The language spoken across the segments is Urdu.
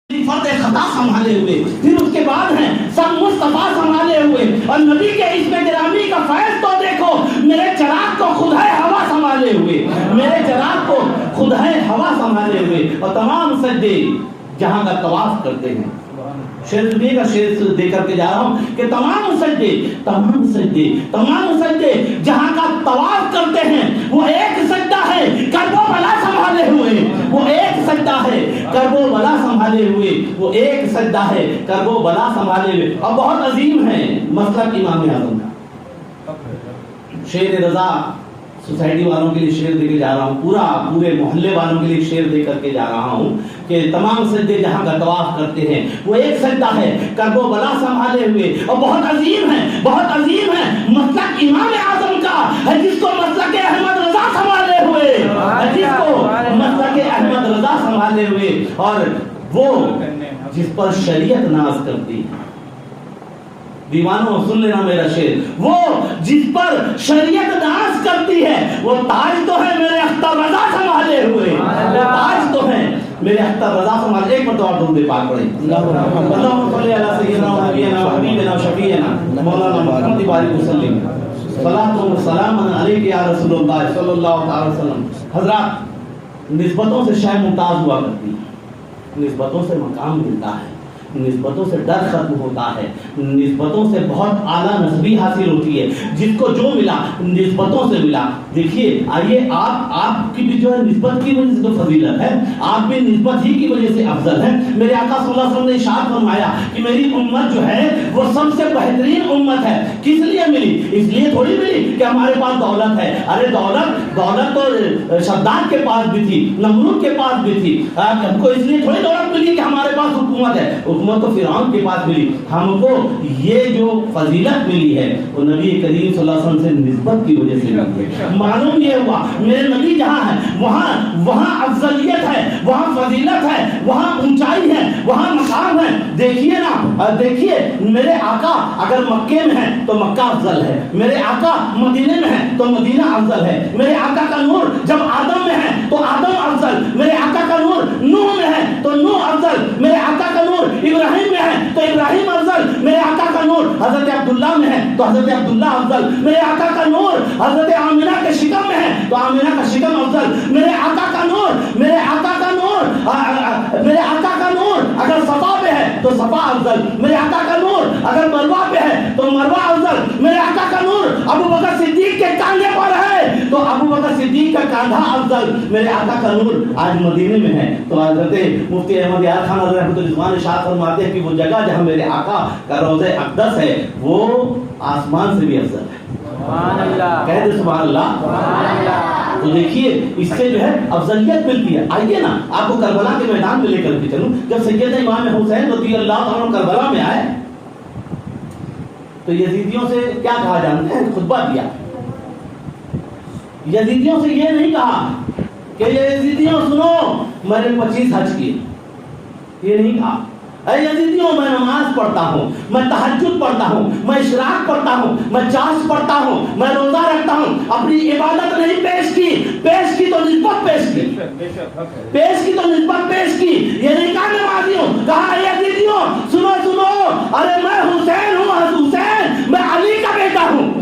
فرد خطا سنبھالے ہوئے، پھر اس کے بعد ہیں سب مصطفیٰ سنبھالے ہوئے، اور نبی کے اس میں گرامی کا فیض تو دیکھو، میرے چراغ کو خدا ہوا سنبھالے ہوئے، میرے چراغ کو خدا ہوا سنبھالے ہوئے، اور تمام سجدے جہاں کا طواف کرتے ہیں. شیر کا شیر دے کر کے جا رہا ہوں کہ تمام سجدے جہاں کا طواف کرتے ہیں وہ ایک سجدہ ہے کرب و بلا سنبھالے ہوئے، وہ ایک سجدہ ہے کرب و بلا سنبھالے ہوئے، وہ ایک سجدہ ہے کرب و بلا سنبھالے ہوئے. اور بہت عظیم ہے مسلک امام اعظم کا. شیر رضا سوسائٹی والوں کے لیے شعر دے کے جا رہا ہوں، پورے محلے والوں کے لیے شعر دے کر کے جا رہا ہوں کہ تمام سجدے جہاں کا طواف کرتے ہیں وہ ایک سجدہ ہے کرب و بلا سنبھالے ہوئے. اور بہت عظیم ہے مسلک امام اعظم کا ہے، جس کو مسلک احمد رضا سنبھالے ہوئے، اور وہ جس پر شریعت ناز کرتی ہے. دیوانوں سن لینا میرا شعر، وہ جس پر شریعت ناز کرتی ہے، وہ تاج تو ہے میرے اختر رضا سنبھالے ہوئے، وہ تاج تو ہے میرے اختر رضا سنبھالے. ایک مرتبہ درود پاک پڑھیں. اللہم صلی علی سیدنا و نبینا و حبیبنا و شفیعنا مولانا محمد بارک وسلم صلاۃ و سلام علیک یا رسول اللہ صلی اللہ علیہ وسلم. حضرات، نسبتوں سے شے ممتاز ہوا کرتی ہے، نسبتوں سے مقام ملتا ہے، نسبتوں سے ڈر ختم ہوتا ہے، نسبتوں سے بہت اعلیٰ نسبی حاصل ہوتی ہے. جس کو جو ملا نسبتوں سے ملا. دیکھیے آئیے، آپ کی بھی جو ہے نسبت کی وجہ سے تو فضیلت ہے، آپ بھی نسبت ہی کی وجہ سے افضل ہے. میرے آقا صلی اللہ علیہ وسلم نے ارشاد فرمایا کہ میری امت جو ہے وہ سب سے بہترین امت ہے. کس لیے ملی؟ اس لیے تھوڑی ملی کہ ہمارے پاس دولت ہے. ارے دولت تو شداد کے پاس بھی تھی، نمرود کے پاس بھی تھی. ہم کو اس لیے تھوڑی دولت ملی کہ ہمارے پاس حکومت ہے، حکومت تو فرعون کے پاس ملی. ہم کو یہ جو فضیلت ملی ہے وہ نبی کریم صلی اللہ علیہ وسلم سے نسبت کی وجہ سے ملی ہے. معلوم یہ ہوا میرے نبی جہاں ہے وہاں افضلیت ہے، وہاں فضیلت ہے، وہاں اونچائی ہے، وہاں مقام ہے. دیکھیے میرے آقا اگر مکے میں ہے تو مکہ افضل ہے، میرے آقا مدینے میں ہے تو مدینہ افضل ہے. میرے آقا کا نور جب آدم میں ہے تو آدم افضل، میرے آقا کا نور نوح میں ہے تو نوح افضل، میرے آقا کا نور ابراہیم میں ہے تو ابراہیم افضل، میرے آقا کا نور حضرت عبداللہ میں ہے تو حضرت عبداللہ افضل، میرے آقا کا نور حضرت آمنہ کے شکم میں ہے تو آمنہ کا شکم افضل. میرے آقا کا نور اگر صفا پہ ہے تو صفا افضل، میرے آقا کا نور اگر مروہ پہ ہے تو مروہ افضل. میرے آقا کا نور ابو بکر صدیق کے کاندھے پر ہے تو ابو بکر صدیق کا کاندھا افضل. میرے آقا کا نور آج مدینے میں ہے تو حضرت مفتی احمد یار خان رحمۃ اللہ ارشاد فرماتے ہیں کہ وہ جگہ جہاں میرے آقا کا روضہ اقدس ہے وہ آسمان سے بھی افضل ہے. سبحان اللہ، کہہ دے سبحان اللہ، سبحان اللہ. تو دیکھیے اس سے جو ہے افضلیت ملتی ہے. آئیے نا آپ کو کربلا کے میدان میں لے کر کے چلوں. جب سیدنا امام حسین رضی اللہ عنہ کربلا میں آئے تو یزیدیوں سے کیا کہا جانتے ہیں؟ خطبہ دیا. یزیدیوں سے یہ نہیں کہا کہ یزیدیوں سنو میں نے 25 حج کیے، یہ نہیں کہا. اے یزیدیوں میں نماز پڑھتا ہوں، میں تہجد پڑھتا ہوں، میں اشراق پڑھتا ہوں، میں چاش پڑھتا ہوں، میں روزہ رکھتا ہوں. اپنی عبادت نہیں پیش کی تو نسبت پیش کی. یہ نہیں کہا نمازی ہوں، کہا یزیدیوں سنو ارے میں حسین ہوں، حسین میں علی کا بیٹا ہوں،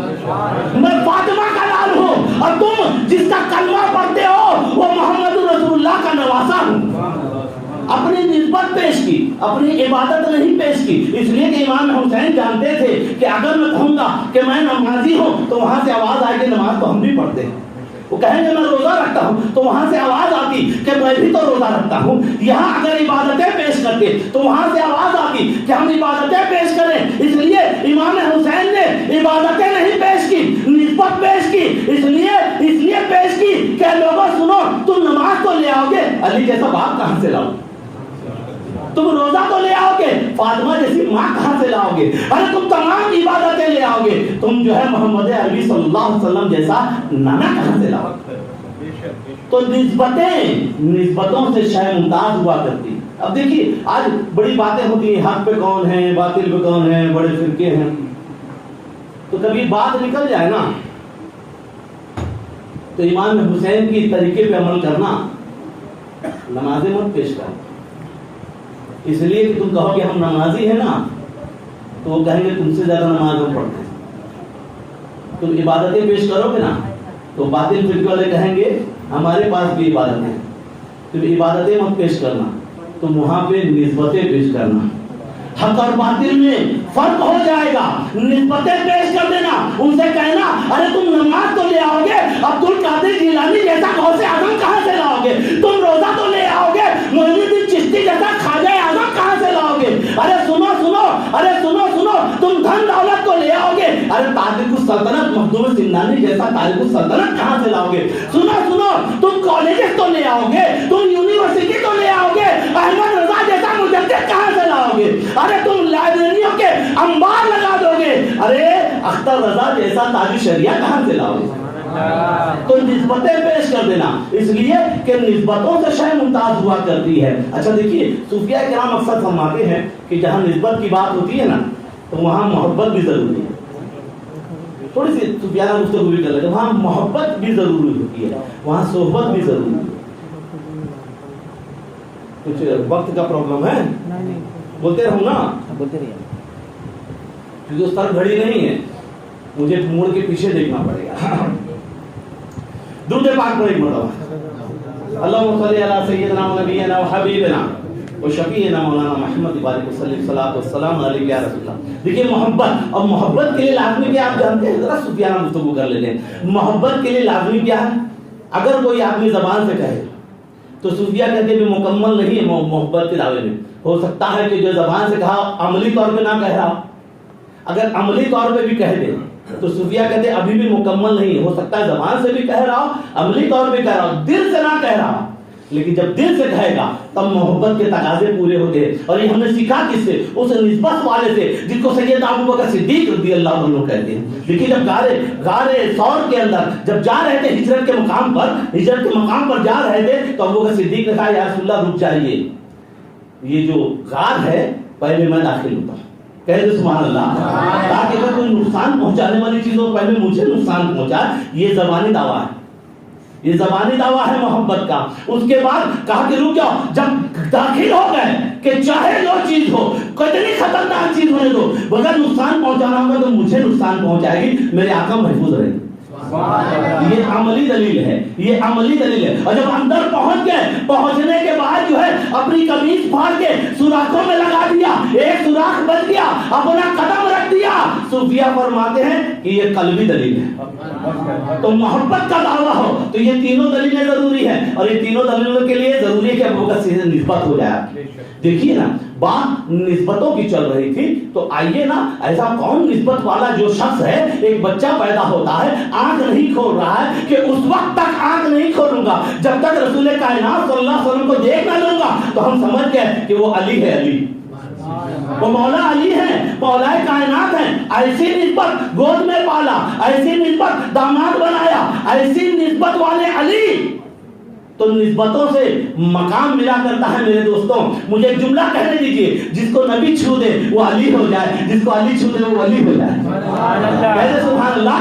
میں فاطمہ کا لال ہوں، اور تم جس کا کلمہ پڑھتے ہو وہ محمد رسول اللہ کا نواسا ہوں. اپنی نسبت پیش کی، اپنی عبادت نہیں پیش کی. اس لیے کہ امام حسین جانتے تھے کہ اگر میں کہوں گا کہ میں نمازی ہوں تو وہاں سے آواز آئے کہ نماز تو ہم بھی پڑھتے ہیں. وہ کہیں گے میں روزہ رکھتا ہوں تو وہاں سے آواز آتی کہ میں بھی تو روزہ رکھتا ہوں. یہاں اگر عبادتیں پیش کرتے تو وہاں سے آواز آتی کہ ہم عبادتیں پیش کریں. اس لیے امام حسین نے عبادتیں نہیں پیش کی، نسبت پیش کی. اس لیے پیش کی کہ لوگوں سنو تم نماز تو لے آؤ گے، علی جیسا باپ کہاں سے لاؤ؟ تم روزہ تو لے آؤ گے، فاطمہ جیسی ماں کہاں سے لاؤ گے؟ ارے تم تمام عبادتیں لے آؤ گے، تم جو ہے محمد عربی صلی اللہ علیہ وسلم جیسا نانا کہاں سے لاؤ گے؟ تو نسبتوں سے شے ممتاز ہوا کرتی. اب دیکھیے آج بڑی باتیں ہوتی ہیں، حق پہ کون ہے، باطل پہ کون ہے، بڑے فرقے ہیں. تو کبھی بات نکل جائے نا تو امام حسین کی طریقے پہ عمل کرنا، نمازیں مت پیش کرنا. اس لیے کہ تم کہو کہ ہم نمازی ہیں نا، تو وہ کہیں گے تم سے زیادہ نماز ہم پڑھتے ہیں. تم عبادتیں پیش کرو گے نا، تو باطل فرقے والے کہیں گے ہمارے پاس بھی عبادتیں ہیں. تم عبادتیں مت پیش کرنا، تم وہاں پہ نسبتیں پیش کرنا. حق اور باطل میں فرق ہو جائے گا. نسبتیں پیش کر دینا، ان سے کہنا ارے تم نماز تو لے آؤ گے، عبد القادر جیلانی جیسا غوث اعظم کہاں سے لاؤ گے؟ تم روزہ تو لے آؤ گے، معین الدین چشتی جیسا خواجہ اعظم کہاں سے لاؤ گے؟ ارے سنو سنو، ارے سنو سنو، تم دھن دولت تو لے آؤ گے، ارے تارک السلطنت مخدوم سمنانی جیسا تارک السلطنت کہاں سے لاؤ گے؟ سنو سنو، تم کالجز تو لے آؤ گے، تم یونیورسٹی تو لے آؤ گے، احمد رضا جیسا مجدد کہاں سے لاؤ گے؟ ارے تم لائبریریوں کے انبار لگا دو گے، ارے اختر رضا جیسا تاج شریعہ کہاں سے لاؤ گے؟ تو نسبتیں پیش کر دینا، اس لیے کہ نسبتوں سے شے ممتاز ہوا کرتی ہے. اچھا دیکھیے، صوفیاء کرام اکثر فرماتے ہیں کہ جہاں نسبت کی بات ہوتی ہے نا تو وہاں محبت بھی ضروری ہے. تھوڑی سی صوفیانہ گفتگو بھی کر لیتے، وہاں محبت بھی ضروری ہوتی ہے، وہاں صحبت بھی ضروری ہے. کچھ وقت کا پرابلم ہے؟ بولتے رہوں نا، بولتے رہیے. کیونکہ سر گھڑی نہیں ہے، مجھے موڑ کے پیچھے دیکھنا پڑے گا. درود پاک پر ایک مرتبہ اللہم صلی علی سیدنا و نبینا و حبیبنا و شفیعنا مولانا محمد بارک وسلم صلاۃ والسلام علیہ یا رسول اللہ. دیکھیے محبت، اور محبت کے لیے لازمی کیا آپ جانتے ہیں؟ ذرا صوفیانہ گفتگو کر لیتے ہیں. محبت کے لیے لازمی کیا ہے؟ اگر کوئی آدمی زبان سے کہے تو صوفیہ کہتے ہیں مکمل نہیں ہے محبت کے دعوے میں. ہو سکتا ہے کہ جو زبان سے کہا عملی طور پہ نہ کہہ رہا، اگر عملی طور پہ بھی کہہ دے تو صوفیہ کہتے ہیں ابھی بھی مکمل نہیں. ہو سکتا ہے زبان سے بھی کہہ رہا ہو، عملی طور پہ کہہ رہا ہو، دل سے نہ کہہ رہا، لیکن جب دل سے کہے گا تب محبت کے تقاضے پورے ہوتے ہیں. اور یہ ہم نے سیکھا کس سے؟ اس نسبت والے سے جس کو سیدنا ابوبکر صدیق رضی اللہ عنہ کہتے ہیں. لیکن جب غار ثور کے اندر جب جا رہے تھے ہجرت کے مقام پر جا رہے تھے تو ابوبکر صدیق نے کہا یا رسول اللہ رک جائیے، یہ جو غار ہے پہلے میں داخل ہوتا ہوں. کہہ دے سبحان اللہ، تاکہ اگر کوئی نقصان پہنچانے والی چیزوں پہلے مجھے نقصان پہنچائے. یہ زبانی دعویٰ ہے، یہ زبانی دعویٰ ہے محبت کا. اس کے بعد کہا کہ رک جاؤ، جب داخل ہو گئے کہ چاہے جو چیز ہو، کتنی خطرناک چیز ہونے دو، اگر نقصان پہنچانا ہوگا تو مجھے نقصان پہنچائے گی، میرے آقا محفوظ رہے گی. یہ عملی دلیل ہے، یہ عملی دلیل ہے. اور جب اندر پہنچ گئے، پہنچنے کے بعد جو ہے اپنی قمیص پھاڑ کے سوراخوں میں لگا دیا، ایک سوراخ بچ گیا، اپنا قدم رکھ دیا. صوفیہ فرماتے ہیں کہ یہ قلبی دلیل ہے. تو محبت کا دعویٰ ہو تو یہ تینوں دلیلیں ضروری ہیں، اور یہ تینوں دلیلوں کے لیے ضروری ہے کہ ابوبکر سے نسبت ہو جائے. دیکھیے نا، بات نسبتوں کی چل رہی تھی، تو آئیے نا ایسا کون نسبت والا جو شخص ہے، ایک بچہ پیدا ہوتا ہے، آنکھ نہیں کھول رہا ہے کہ اس وقت تک آنکھ نہیں کھولوں گا جب تک رسول کائنات صلی اللہ علیہ وسلم کو دیکھ نہ لوں گا. تو ہم سمجھ گئے کہ وہ علی ہے، علی وہ مولا علی ہیں، مولا کائنات ہیں. ایسی نسبت گود میں پالا، ایسی نسبت داماد بنایا، ایسی نسبت والے علی. تو نسبتوں سے مقام ملا کرتا ہے میرے دوستوں. مجھے ایک جملہ کہنے دیجئے، جس کو نبی چھو دے وہ علی ہو جائے، جس کو علی چھو دے وہ ولی ہو جائے. کہتے سبحان اللہ.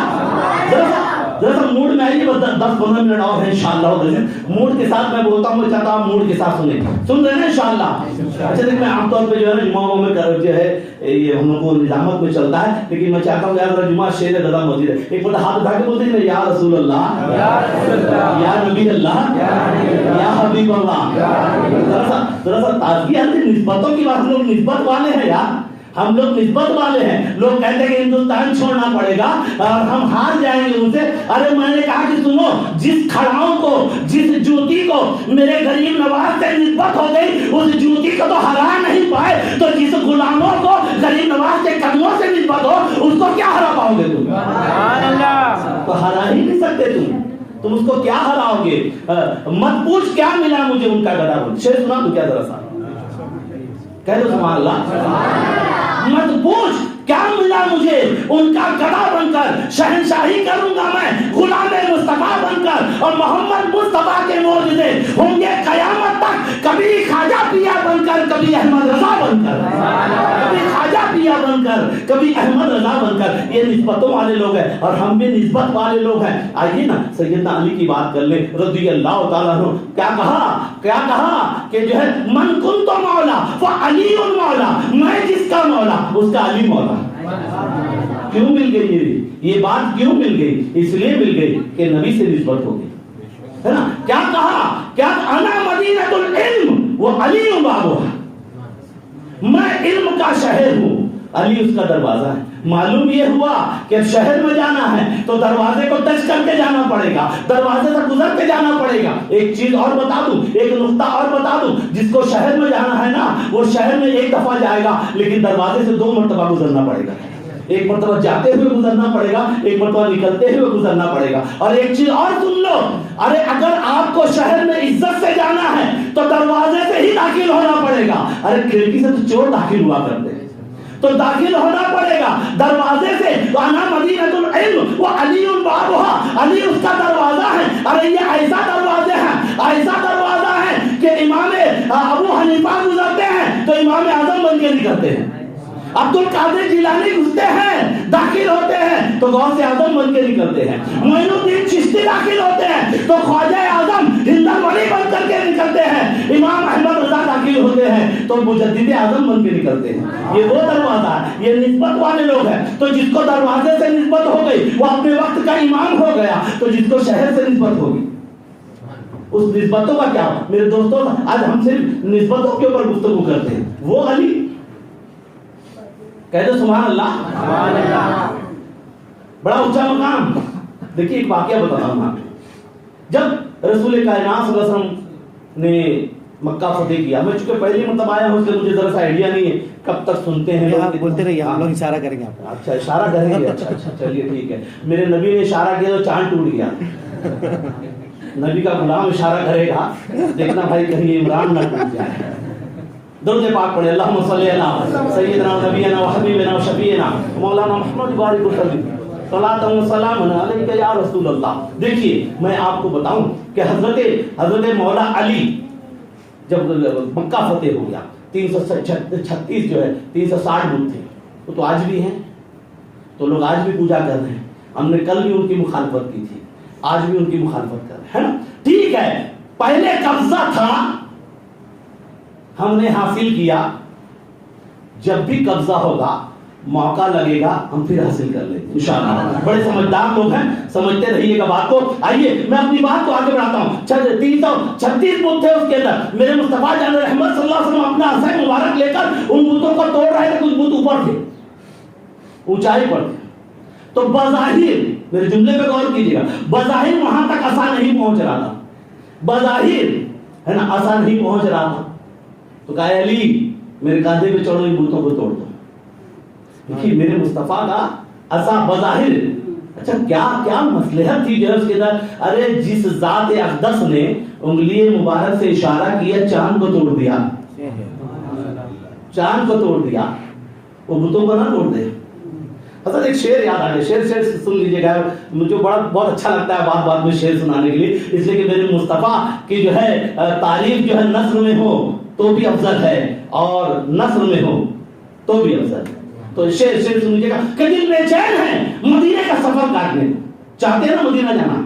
ذرا سا موڈ میں آئیے، 10-15 منٹ اور ہے انشاءاللہ. موڈ کے ساتھ میں بولتا ہوں، میں چاہتا ہوں موڈ کے ساتھ سن رہے ہیں انشاءاللہ. اچھا دیکھ، میں عام طور پہ جو ہے نا جمعہ میں جو ہے یہ ہم لوگوں کو نظامت میں چلتا ہے، لیکن میں چاہتا ہوں یار جمعہ شیر رضا مسجد ہے، ایک بار ہاتھ اٹھا کے بولتے ہیں یا رسول اللہ، یا نبی اللہ، یا حبیب اللہ. ذرا سا تازگی آتی. نسبتوں کی بات، ہم لوگ نسبت والے ہیں یار، ہم لوگ نسبت والے ہیں. لوگ کہتے ہیں کہ ہندوستان چھوڑنا پڑے گا اور ہم ہار جائیں گے ان سے. ارے میں نے کہا کہ سنو، جس کھڑاؤں کو، جس جوتی کو میرے غریب نواز سے نسبت ہو گئی، اس جوتی کو تو ہرا نہیں پائے، تو جس غلاموں کو غریب نواز کے قدموں سے نسبت ہو اس کو کیا ہرا پاؤ گے تم؟ تو ہرا ہی نہیں سکتے تم اس کو کیا ہراؤ گے؟ مت پوچھ کیا ملا مجھے ان کا گدا بن. شعر سنا دو کیا ذرا سا، کہہ دو سبحان اللہ. مت پوچھ کیا ملا مجھے ان کا گدا بن کر، شہنشاہی کروں گا میں غلام مصطفیٰ بن کر، اور محمد مصطفیٰ کے معجزے ہوں گے قیامت تک، کبھی خواجہ پیا بن کر، کبھی احمد رضا بن کر، کبھی خواجہ پیا بن کر، کبھی احمد رضا بن کر. یہ نسبتوں والے لوگ ہیں اور ہم بھی نسبت والے لوگ ہیں. آئیے نا سیدنا علی کی بات کر لیں رضی اللہ تعالیٰ عنہ. کیا کہا کہ جو ہے من کنت مولا فعلی مولا, میں جس کا مولا اس کا علی مولا. کیوں مل گئی یہ بات, کیوں مل گئی؟ اس لیے مل گئی کہ نبی سے نسبت ہو گئی ہے نا. کیا کہا انا مدینۃ العلم وہ علی بابها, میں علم کا شہر ہوں, علی اس کا دروازہ ہے. معلوم یہ ہوا کہ شہر میں جانا ہے تو دروازے کو ٹچ کر کے جانا پڑے گا, دروازے سے گزر کے جانا پڑے گا. ایک چیز اور بتا دوں, ایک نقطہ اور بتا دوں, جس کو شہر میں جانا ہے نا وہ شہر میں ایک دفعہ جائے گا لیکن دروازے سے 2 مرتبہ گزرنا پڑے گا. ایک مرتبہ جاتے ہوئے گزرنا پڑے گا, ایک مرتبہ نکلتے ہوئے گزرنا پڑے گا. اور ایک چیز اور سن لو, ارے اگر آپ کو شہر میں عزت سے جانا ہے تو دروازے سے ہی داخل ہونا پڑے گا. ارے کھڑکی سے تو چور داخل ہوا کرتے ہیں, تو داخل ہونا پڑے گا دروازے سے. انا مدینۃ العلم و علی بابها, علی اس کا دروازہ ہے. ارے یہ ایسا دروازے ہیں, ایسا دروازہ ہے کہ امام ابو حنیفہ گزرتے ہیں تو امام اعظم بن کے نکلتے ہیں. عبد القادر جیلانی گھستے ہیں, داخل ہوتے ہیں تو غوث اعظم بن کے نکلتے ہیں. معین الدین چشتی داخل ہوتے ہیں تو خواجہ اعظم ہندن ولی بن کر کے نکلتے ہیں. امام احمد رضا داخل ہوتے ہیں تو مجدد اعظم بن کے نکلتے ہیں. یہ وہ دروازہ ہے, یہ نسبت والے لوگ ہیں. تو جس کو دروازے سے نسبت ہو گئی وہ اپنے وقت کا امام ہو گیا, تو جس کو شہر سے نسبت ہوگی اس نسبتوں کا کیا؟ میرے دوستوں آج ہم صرف نسبتوں کے اوپر گفتگو کرتے ہیں. وہ علی کہتے سبحان اللہ, بڑا اونچا مقام. دیکھیے ایک واقعہ بتاتا ہوں آپ. جب رسول کائنات صلی اللہ علیہ وسلم نے مکہ فتح کیا, میں چونکہ پہلی مرتبہ آیا ہوں اس لیے مجھے ذرا سا آئیڈیا نہیں ہے کب تک سنتے ہیں لوگ. بولتے رہیے, ہم لوگ اشارہ کریں گے. اچھا اشارہ کریں گے, اچھا چلیے ٹھیک ہے. میرے نبی نے اشارہ کیا تو چاند ٹوٹ گیا. نبی کا غلام اشارہ کرے گا, دیکھنا بھائی کہیں عمران نہ ٹوٹ جائے. درود پاک پڑھے, اللہم صلی علی سیدنا و نبینا و حبیبنا و شفیعنا مولانا محمد بارک وسلم صلاۃ و سلام علیک یا رسول اللہ. دیکھیے میں آپ کو بتاؤں کہ حضرت مولا علی جب مکہ فتح ہو گیا 336 جو ہے 360 بت تھے, وہ تو آج بھی ہیں, تو لوگ آج بھی پوجا کر رہے ہیں. ہم نے کل بھی ان کی مخالفت کی تھی, آج بھی ان کی مخالفت کر رہے ہیں نا. ٹھیک ہے, پہلے قبضہ تھا, ہم نے حاصل کیا. جب بھی قبضہ ہوگا موقع لگے گا ہم پھر حاصل کر لیں گے انشاءاللہ. بڑے سمجھدار لوگ ہیں, سمجھتے رہیے گا بات کو. آئیے میں اپنی بات کو آگے بڑھاتا ہوں. 336 بت تھے اس کے اندر. میرے مصطفیٰ جان رحمت صلی اللہ علیہ وسلم اپنا عصا مبارک لے کر ان بتوں کو توڑ رہے تھے. کچھ بت اوپر تھے, اونچائی پر تھے, تو بظاہر میرے جملے پہ غور کیجیے گا, بظاہر وہاں تک عصا نہیں پہنچ رہا تھا, بظاہر ہے نا عصا نہیں پہنچ رہا تھا. تو کہا علی میرے کاندھے پہ چڑھو, ان بتوں کو توڑ دو. دیکھیے میرے مصطفیٰ کا عصا بظاہر, اچھا کیا مصلحت تھی جو ہے اس کے اندر. ارے جس ذات اقدس نے انگلی مبارک سے اشارہ کیا چاند کو توڑ دیا, چاند کو توڑ دیا, وہ بتوں کو نہ توڑ دے. حضرت ایک شعر یاد آ گیا, شعر سن لیجیے گا. مجھے بہت اچھا لگتا ہے بات میں شعر سنانے کے لیے, اس لیے کہ میرے مصطفیٰ کی جو ہے تعریف جو ہے نثر میں ہو تو بھی افضل ہے اور نثر میں ہو تو بھی افضل ہے. تو شعر سن لیجیے گا کہ دل بے چین ہے مدینے کا سفر کاٹنے کو, چاہتے ہیں نا مدینہ جانا,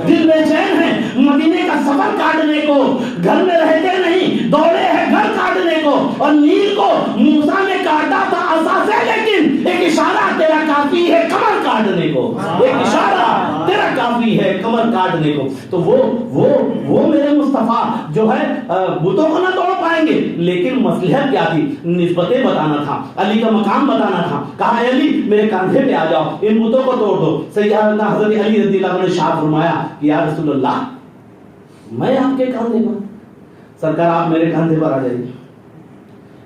دل بے چین ہے مدینے کا سفر کاٹنے کو, گھر میں رہتے نہیں دوڑے ہیں گھر کاٹنے کو. اور نیل کو موسیٰ نے کاٹا تھا عصا سے, لیکن ایک اشارہ تیرا کافی ہے کمر کاٹنے کو, ایک اشارہ تیرا کافی ہے کمر کاٹنے کو. تو وہ میرے مصطفیٰ جو ہے بتوں کو نہ توڑ پائیں گے, لیکن مصلحت کیا تھی؟ نسبتیں بتانا تھا, علی کا مقام بتانا تھا. کہا علی میرے کاندھے پہ آ جاؤ, ان بتوں کو توڑ دو. سیدنا حضرت علی رضی اللہ عنہ نے ارشاد فرمایا کہ یا رسول اللہ میں آپ کے کاندھے پر, سرکار آپ میرے کاندھے پر آ جائیے,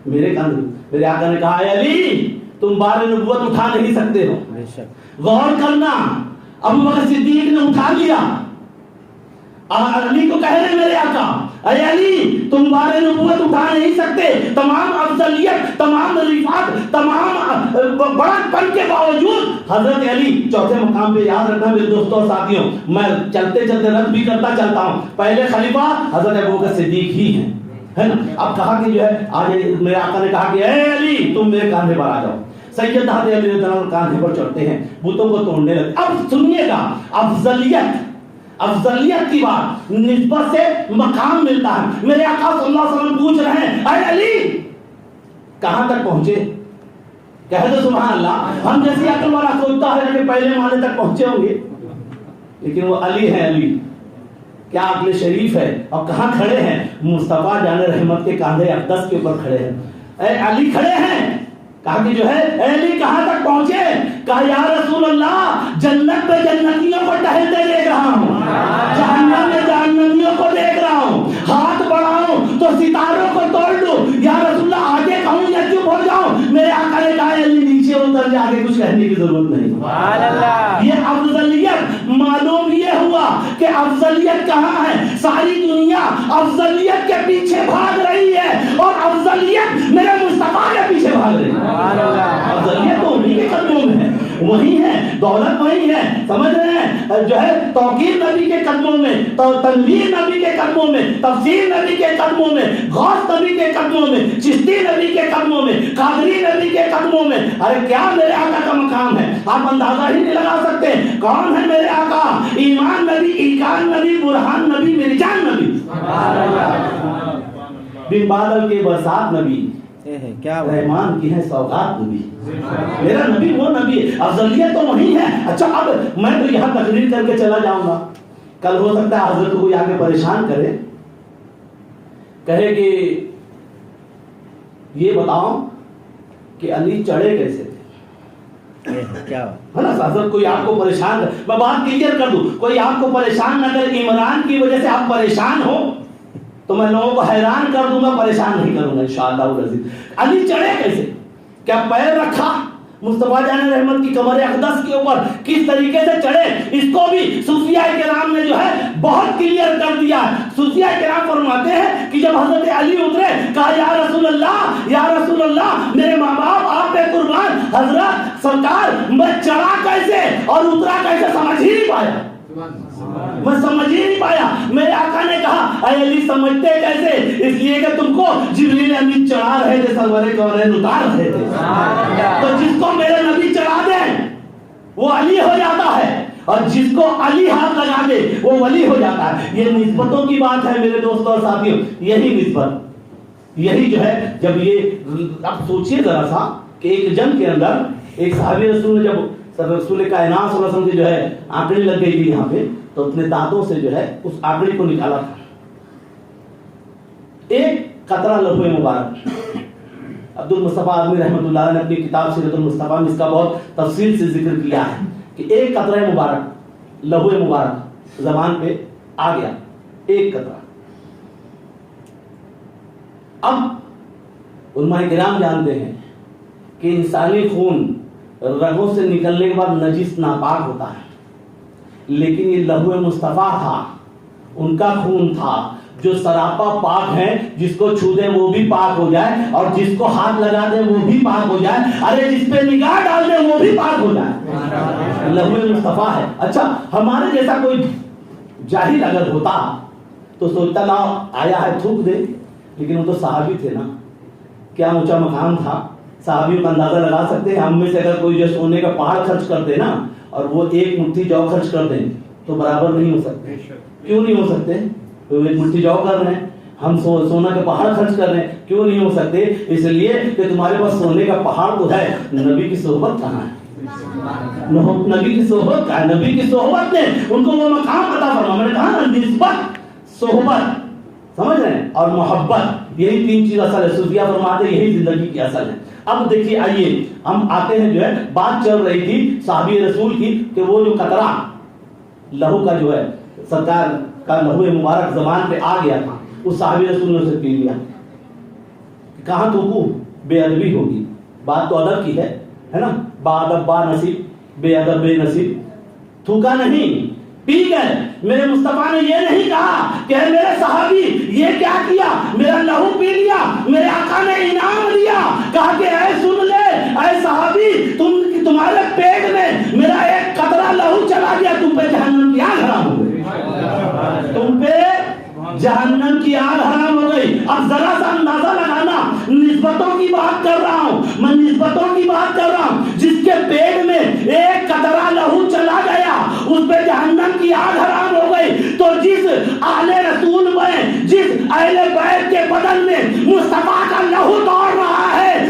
میرے کاندھے. میرے آقا نے کہا اے علی تم بار نبوت اٹھا نہیں سکتے ہو, غور کرنا. ابو بکر صدیق نے اٹھا لیا, علی کو کہہ رہے میرے آقا اے علی تم بار نبوت اٹھا نہیں سکتے, تمام افضلیت, تمام رفعت, تمام بڑا پن کے باوجود حضرت علی چوتھے مقام پہ. یاد رکھنا میرے دوستوں اور ساتھیوں, میں چلتے چلتے رد بھی کرتا چلتا ہوں, پہلے خلیفہ حضرت ابو بکر صدیق ہی ہیں, ہے نا. اب کہا کہ جو ہے آج میرے آقا نے کہا کہ اے علی تم میرے کاندھے پر آ جاؤ. سیدنا علی رضی اللہ عنہ کاندھے پر چڑھتے ہیں، بتوں کو توڑنے لگتے۔ اب سنیے گا، افضلیت کی بات، نسبت سے مقام ملتا ہے۔ میرے آقا صلی اللہ علیہ وسلم پوچھ رہے ہیں اے علی کہاں تک پہنچے؟ کہہ دو سبحان اللہ۔ ہم جیسی عقل والا سوچتا ہے کہ پہلے مالے تک پہنچے ہوں گے، لیکن وہ علی ہے۔ علی کیا عقل شریف ہے، اور کہاں کھڑے ہیں؟ مصطفیٰ جان رحمت کے کاندھے اقدس کے اوپر کھڑے ہیں۔ اے علی کھڑے ہیں، کہا کہ جو ہے اے علی کہاں تک پہنچے؟ کہا یا رسول اللہ جنت میں جنتیوں کو ٹہلتے دیکھ رہا ہوں، جہنم میں جہنمیوں کو دیکھ رہا ہوں، ہاتھ بڑھاؤں تو ستاروں کو توڑ دوں، یا رسول اللہ آگے کہوں یا چپ ہو جاؤں؟ میرے آقا نے کہا علی نیچے اتر جا، آگے کچھ کہنے کی ضرورت نہیں۔ یہ افضلیت معلوم یہ ہوا کہ افضلیت کہاں ہے؟ ساری دنیا افضلیت کے پیچھے بھاگ رہی ہے، اور افضلیت میرے مصطفیٰ کے پیچھے بھاگ رہی ہے۔ افضلیت تو انہی کے قدموں میں ہے، وہی ہے، دولت وہی ہے، سمجھ رہے ہیں؟ جو ہے توقیر نبی کے قدموں میں، تنویر نبی کے قدموں میں، تفسیر نبی کے قدموں میں، غوث نبی کے قدموں میں، چشتی نبی کے قدموں میں، قادری نبی کے قدموں میں۔ ارے کیا میرے آقا کا مقام ہے، آپ اندازہ ہی نہیں لگا سکتے۔ کون ہے میرے آقا؟ ایمان نبی، ایقان نبی، برہان نبی، مرجان نبی، بن بادل کے برسات نبی، کیا رحمان کی ہے سوغات نبی۔ میرا نبی وہ نبی ہے، افضلیت تو وہی ہے۔ اچھا اب میں تو یہاں تقریر کر کے چلا جاؤں گا، کل ہو سکتا ہے حضرت کو آ کے پریشان کرے، کہے کہ یہ بتاؤ کہ علی چڑھے کیسے تھے؟ کیا ہے نا، حضرت کوئی آپ کو پریشان کر، میں بات کلیئر کر دوں، کوئی آپ کو پریشان نہ کرے، عمران کی وجہ سے آپ پریشان ہو تو میں لوگوں کو حیران کر دوں گا، پریشان نہیں کروں گا انشاءاللہ العزیز۔ علی چڑھے کیسے؟ کیا پیر رکھا مصطفیٰ جان رحمت کی کمر اقدس کے اوپر؟ کس طریقے سے چڑھے؟ اس کو بھی صوفیاء کرام نے جو ہے بہت کلیئر کر دیا۔ صوفیاء کرام فرماتے ہیں کہ جب حضرت علی اترے، کہا یا رسول اللہ، یا رسول اللہ میرے ماں باپ آپ پہ قربان، حضرت سرکار میں چڑھا کیسے اور اترا کیسے سمجھ ہی نہیں پایا، میں سمجھ ہی نہیں پایا۔ میرے آقا نے کہا اے علی سمجھتے کیسے؟ اس لیے کہ تم کو جبریل امین چڑھا رہے تھے، سرور کونین اتار رہے تھے۔ تو جس کو میرے نبی چڑھا دیں وہ علی ہو جاتا ہے، اور جس کو علی ہاتھ لگا دے وہ ولی ہو جاتا ہے۔ یہ نسبتوں کی بات ہے میرے دوستوں اور ساتھیوں، یہی نسبت، یہی جو ہے جب یہ اب سوچئے ذرا سا کہ ایک جنگ کے اندر ایک صحابی رسول نے جب رسول کائنات صلی اللہ علیہ وسلم کی جو ہے آنکڑی لگ گئی تھی یہاں پہ، تو اپنے دانتوں سے جو ہے اس آنکڑی کو نکالا تھا، ایک قطرہ لہو مبارک۔ عبد المصطفیٰ آدمی رحمۃ اللہ نے اپنی کتاب سیرت المصطفیٰ میں اس کا بہت تفصیل سے ذکر کیا ہے کہ ایک قطرہ مبارک، لہو مبارک زبان پہ آ گیا، ایک قطرہ۔ اب علماء کرام جانتے ہیں کہ انسانی خون رگوں سے نکلنے کے بعد نجس ناپاک ہوتا ہے، لیکن یہ لہو مصطفیٰ تھا، ان کا خون تھا جو سراپا پاک ہے، جس کو چھو دے وہ بھی پاک ہو جائے، اور جس کو ہاتھ لگا دے وہ بھی پاک ہو جائے، ارے جس پہ نگاہ ڈال دے وہ بھی پاک ہو جائے، لہو مصطفیٰ ہے۔ اچھا ہمارے جیسا کوئی جاہل اگر ہوتا تو سوچتا لا آیا ہے تھوک دے، لیکن وہ تو صحابی تھے نا، کیا اونچا مقام تھا، صحابیوں کا اندازہ لگا سکتے ہیں۔ ہم میں سے اگر کوئی جو سونے کا پہاڑ خرچ کر دے نا، اور وہ ایک مٹھی جو خرچ کر دیں تو برابر نہیں ہو سکتے۔ کیوں نہیں ہو سکتے؟ ایک مٹھی جو کر رہے ہیں، ہم سونا کے پہاڑ خرچ کر رہے ہیں، کیوں نہیں ہو سکتے؟ اس لیے کہ تمہارے پاس سونے کا پہاڑ تو ہے، نبی کی صحبت کہاں ہے؟ نبی کی صحبت کہاں ہے؟ نبی کی صحبت نے ان کو وہ مقام عطا فرمایا۔ میں نے کہا نا، نسبت، صحبت، سمجھ رہے ہیں، اور محبت، یہی تین چیز اصل ہے۔ صوفیہ فرماتے ہیں یہی زندگی کی اصل ہے۔ اب دیکھیے آئیے ہم آتے ہیں، جو ہے بات چل رہی تھی صحابی رسول کی کہ وہ جو قطرہ لہو کا جو ہے سرکار کا لہو مبارک زبان پہ آ گیا تھا، اس صحابی رسول نے اسے پی لیا۔ کہاں تھوکوں؟ بے ادبی ہوگی، بات تو ادب کی ہے نا، با ادب با نصیب، بے ادب بے نصیب۔ تھوکا نہیں، پی گئے۔ میرے مصطفیٰ نے یہ نہیں کہا کہ میرے صحابی یہ کیا کیا، میرا لہو پی لیا، میرے آقا نے انعام دیا، کہا کہ اے سن لے اے صحابی، تمہارے پیٹ میں میرا ایک قطرہ لہو چلا گیا، تم پہ جہنم کی آگ حرام ہو گئی، تم پہ جہنم کی آگ حرام ہو گئی۔ اب ذرا سا اندازہ لگانا، نسبتوں کی بات کر رہا ہوں میں، نسبت امتوں کی بات کر رہا ہوں جس کے پیٹ میں ایک قطرہ لہو چلا گیا اس پہ جہنم کی آگ حرام ہو گئی. تو جس اہل رسول میں، جس اہل بیت کے بدن میں مصطفیٰ کا لہو دوڑ رہا ہے